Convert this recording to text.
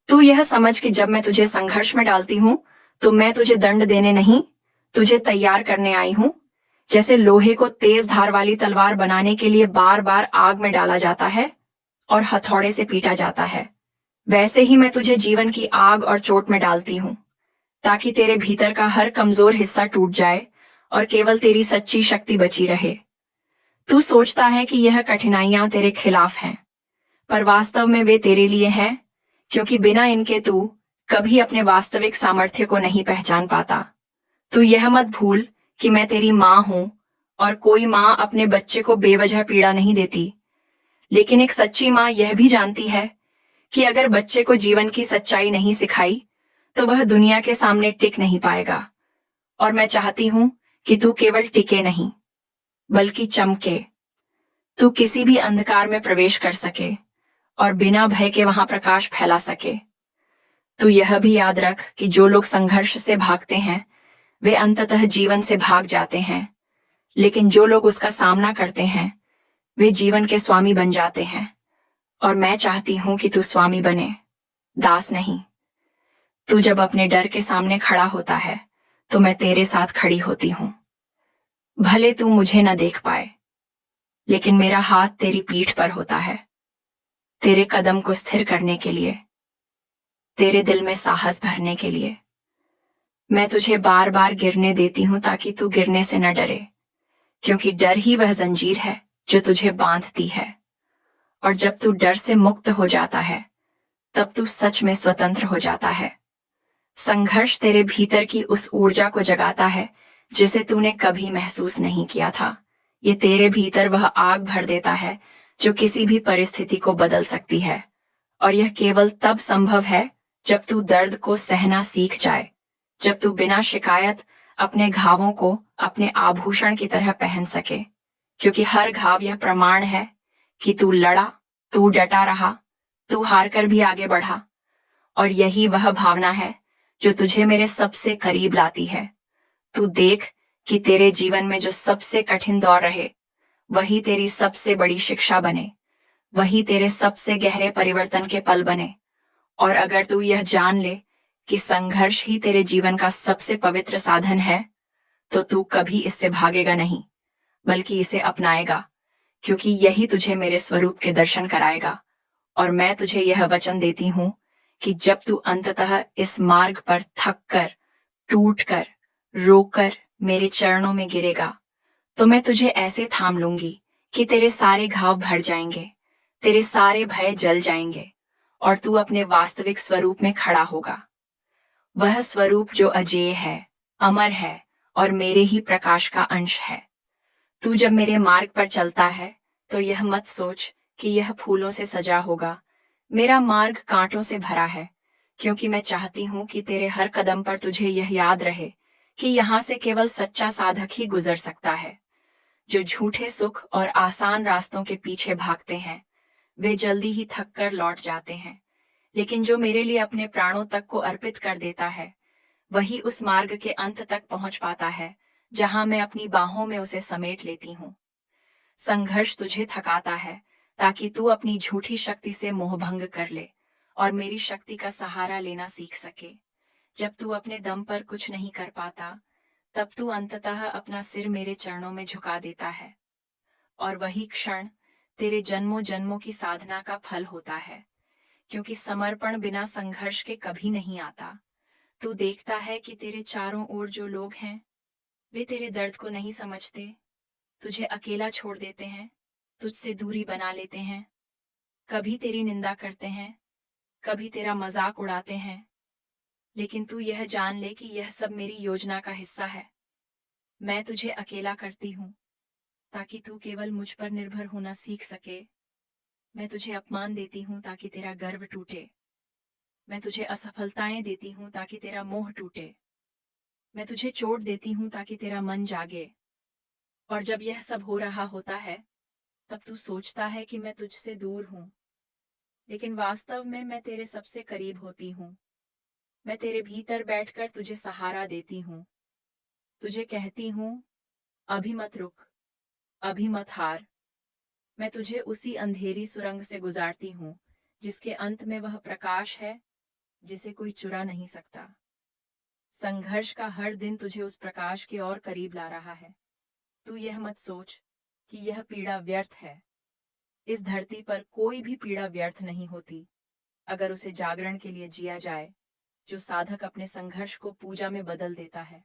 तू यह समझ कि जब मैं तुझे संघर्ष में डालती हूँ तो मैं तुझे दंड देने नहीं, तुझे तैयार करने आई हूँ। जैसे लोहे को तेज धार वाली तलवार बनाने के लिए बार बार आग में डाला जाता है और हथौड़े से पीटा जाता है, वैसे ही मैं तुझे जीवन की आग और चोट में डालती हूँ, ताकि तेरे भीतर का हर कमजोर हिस्सा टूट जाए और केवल तेरी सच्ची शक्ति बची रहे। तू सोचता है कि यह कठिनाइयां तेरे खिलाफ हैं, पर वास्तव में वे तेरे लिए हैं, क्योंकि बिना इनके तू कभी अपने वास्तविक सामर्थ्य को नहीं पहचान पाता। तू यह मत भूल कि मैं तेरी माँ हूं, और कोई माँ अपने बच्चे को बेवजह पीड़ा नहीं देती। लेकिन एक सच्ची माँ यह भी जानती है कि अगर बच्चे को जीवन की सच्चाई नहीं सिखाई तो वह दुनिया के सामने टिक नहीं पाएगा। और मैं चाहती हूं कि तू केवल टिके नहीं, बल्कि चमके। तू किसी भी अंधकार में प्रवेश कर सके और बिना भय के वहां प्रकाश फैला सके। तू यह भी याद रख कि जो लोग संघर्ष से भागते हैं वे अंततः जीवन से भाग जाते हैं, लेकिन जो लोग उसका सामना करते हैं वे जीवन के स्वामी बन जाते हैं। और मैं चाहती हूं कि तू स्वामी बने, दास नहीं। तू जब अपने डर के सामने खड़ा होता है तो मैं तेरे साथ खड़ी होती हूँ। भले तू मुझे न देख पाए, लेकिन मेरा हाथ तेरी पीठ पर होता है, तेरे कदम को स्थिर करने के लिए, तेरे दिल में साहस भरने के लिए। मैं तुझे बार बार गिरने देती हूँ ताकि तू गिरने से न डरे, क्योंकि डर ही वह जंजीर है जो तुझे बांधती है। और जब तू डर से मुक्त हो जाता है तब तू सच में स्वतंत्र हो जाता है। संघर्ष तेरे भीतर की उस ऊर्जा को जगाता है जिसे तूने कभी महसूस नहीं किया था। ये तेरे भीतर वह आग भर देता है जो किसी भी परिस्थिति को बदल सकती है। और यह केवल तब संभव है जब तू दर्द को सहना सीख जाए, जब तू बिना शिकायत अपने घावों को अपने आभूषण की तरह पहन सके। क्योंकि हर घाव यह प्रमाण है कि तू लड़ा, तू डटा रहा, तू हार कर भी आगे बढ़ा। और यही वह भावना है जो तुझे मेरे सबसे करीब लाती है। तू देख कि तेरे जीवन में जो सबसे कठिन दौर रहे वही तेरी सबसे बड़ी शिक्षा बने, वही तेरे सबसे गहरे परिवर्तन के पल बने। और अगर तू यह जान ले कि संघर्ष ही तेरे जीवन का सबसे पवित्र साधन है, तो तू कभी इससे भागेगा नहीं, बल्कि इसे अपनाएगा, क्योंकि यही तुझे मेरे स्वरूप के दर्शन कराएगा। और मैं तुझे यह वचन देती हूँ कि जब तू अंततः इस मार्ग पर थक कर, टूट कर, रोकर मेरे चरणों में गिरेगा, तो मैं तुझे ऐसे थाम लूंगी कि तेरे सारे घाव भर जाएंगे, तेरे सारे भय जल जाएंगे, और तू अपने वास्तविक स्वरूप में खड़ा होगा। वह स्वरूप जो अजेय है, अमर है और मेरे ही प्रकाश का अंश है। तू जब मेरे मार्ग पर चलता है तो यह मत सोच कि यह फूलों से सजा होगा। मेरा मार्ग कांटों से भरा है, क्योंकि मैं चाहती हूँ कि तेरे हर कदम पर तुझे यह याद रहे कि यहाँ से केवल सच्चा साधक ही गुजर सकता है। जो झूठे सुख और आसान रास्तों के पीछे भागते हैं वे जल्दी ही थक कर लौट जाते हैं, लेकिन जो मेरे लिए अपने प्राणों तक को अर्पित कर देता है वही उस मार्ग के अंत तक पहुंच पाता है जहां मैं अपनी बाहों में उसे समेट लेती हूँ। संघर्ष तुझे थकाता है ताकि तू अपनी झूठी शक्ति से मोहभंग कर ले और मेरी शक्ति का सहारा लेना सीख सके। जब तू अपने दम पर कुछ नहीं कर पाता तब तू अंततः अपना सिर मेरे चरणों में झुका देता है, और वही क्षण तेरे जन्मों जन्मों की साधना का फल होता है। क्योंकि समर्पण बिना संघर्ष के कभी नहीं आता। तू देखता है कि तेरे चारों ओर जो लोग हैं वे तेरे दर्द को नहीं समझते, तुझे अकेला छोड़ देते हैं, तुझसे दूरी बना लेते हैं, कभी तेरी निंदा करते हैं, कभी तेरा मजाक उड़ाते हैं। लेकिन तू यह जान ले कि यह सब मेरी योजना का हिस्सा है। मैं तुझे अकेला करती हूँ ताकि तू केवल मुझ पर निर्भर होना सीख सके। मैं तुझे अपमान देती हूँ ताकि तेरा गर्व टूटे। मैं तुझे असफलताएं देती हूँ ताकि तेरा मोह टूटे। मैं तुझे चोट देती हूँ ताकि तेरा मन जागे। और जब यह सब हो रहा होता है तब तू सोचता है कि मैं तुझसे दूर हूँ, लेकिन वास्तव में मैं तेरे सबसे करीब होती हूँ। मैं तेरे भीतर बैठकर तुझे सहारा देती हूँ, तुझे कहती हूँ अभी मत रुक, अभी मत हार। मैं तुझे उसी अंधेरी सुरंग से गुजारती हूँ जिसके अंत में वह प्रकाश है जिसे कोई चुरा नहीं सकता। संघर्ष का हर दिन तुझे उस प्रकाश के और करीब ला रहा है। तू यह मत सोच कि यह पीड़ा व्यर्थ है। इस धरती पर कोई भी पीड़ा व्यर्थ नहीं होती, अगर उसे जागरण के लिए जिया जाए, जो साधक अपने संघर्ष को पूजा में बदल देता है।